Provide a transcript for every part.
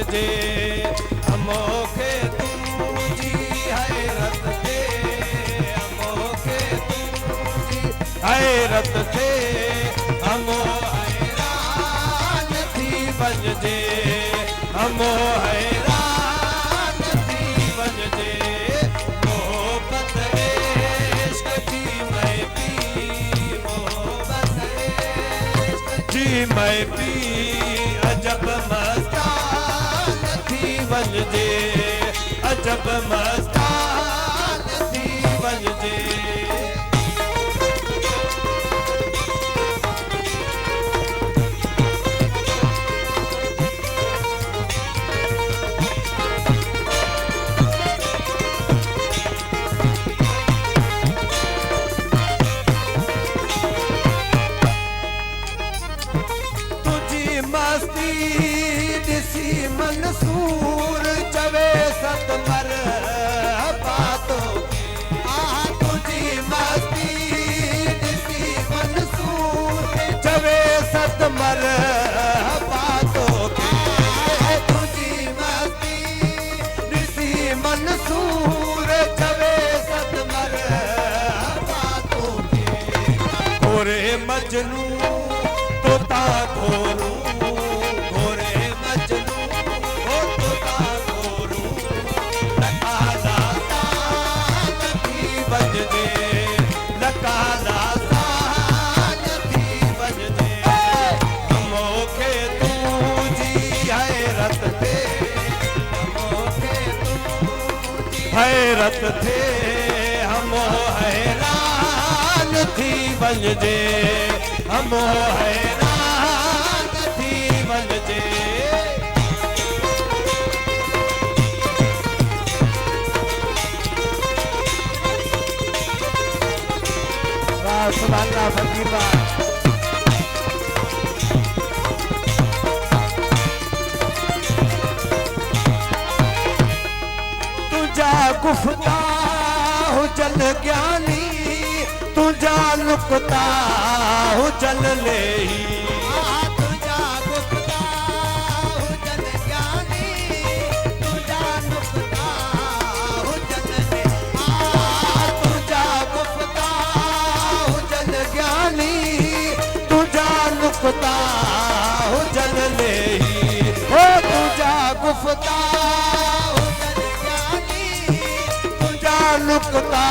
वञिजे मूंखे तुंहिंजी हैरत थे मूंखे तुंहिंजी हैरत थे हमो हैरान थी वञिजे हमो हैरान थी वञिजे मोहब्बत इश्क जी मैं पी मोहब्बत इश्क जी मैं पी अजब मस्तान थी वञिजे अजब मस्तान थी वञिजे मस्ती दिसी मंसूर चवे सत मर बातों तुझी मस्ती दिसी मंसूर चवे सत मर बातों तुझी मस्ती दिसी मंसूर चवे सत मर बातों गोरे मजनू तोता खोरू हैरत थे हम हैरान थी वञिजे हम हैरान थी वञिजे वाह सुभान अल्लाह फकीर गुफ्ता हुजन ज्ञानी तुझा लुकता हुजन ले तुझा गुफ्ता हुजन ज्ञानी तुझा लुकता हुजन ले तुझा गुफ्ता हुजन ज्ञानी तुझा लुकता हुजन ले ओ तुझा गुफ्ता लुकता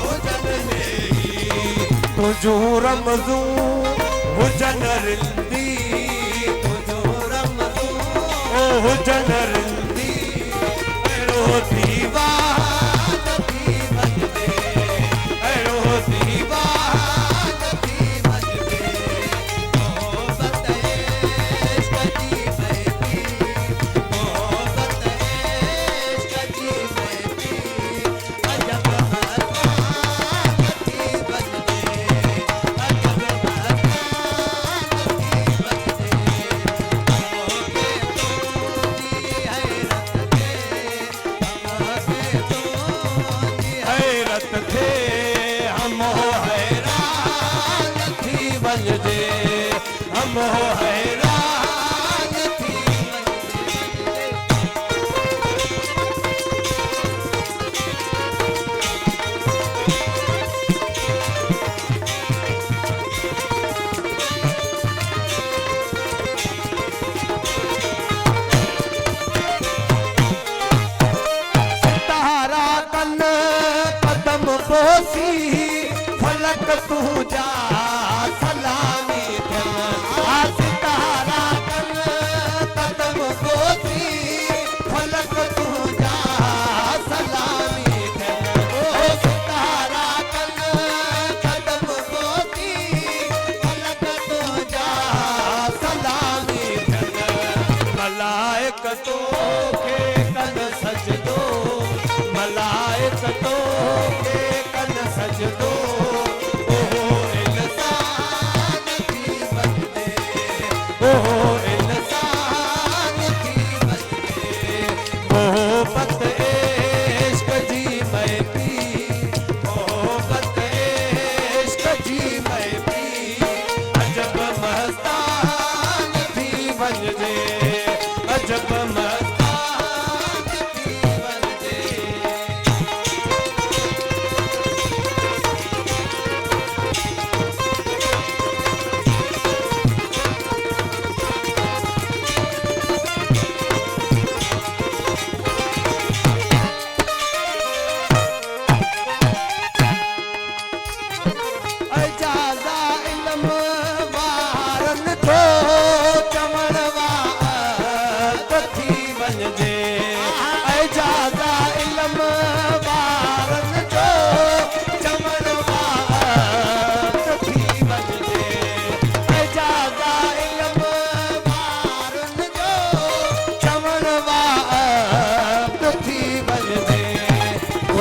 हुजन ले तुझो रमज़ू हुजन रिंदी तुझो रमज़ू ओ हुजन रिंदी अहिड़ो दीवान थी वञिजे अहिड़ो दीवान थी वञिजे मोहब्बत इश्क जी मैं पी मोहब्बत इश्क जी मैं पी थे हम हैरान थी वञिजे हम हैरान थी सितारा कन बोसी फलक तुझा सलामी सितारा कन कदम बोसी फलक तुझा सलामी सितारा कन कदम बोसी फलक तुझा सलामी मलाइक तो के कन सजदो मलाइक तो सजदो ओहो इंसान थी वञिजे ओहो इंसान थी वञिजे मोहब्बत इश्क जी मैं पी मोहब्बत इश्क जी मैं पी अजब मस्तान थी वञिजे अजब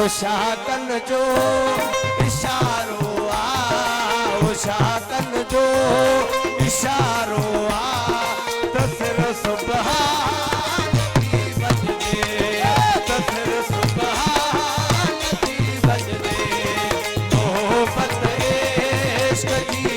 शाकन जो इशारो शाकन जो इशारो तसर सुबहान की बजने तसर सुबहान की बजने मोहब्बत इश्क की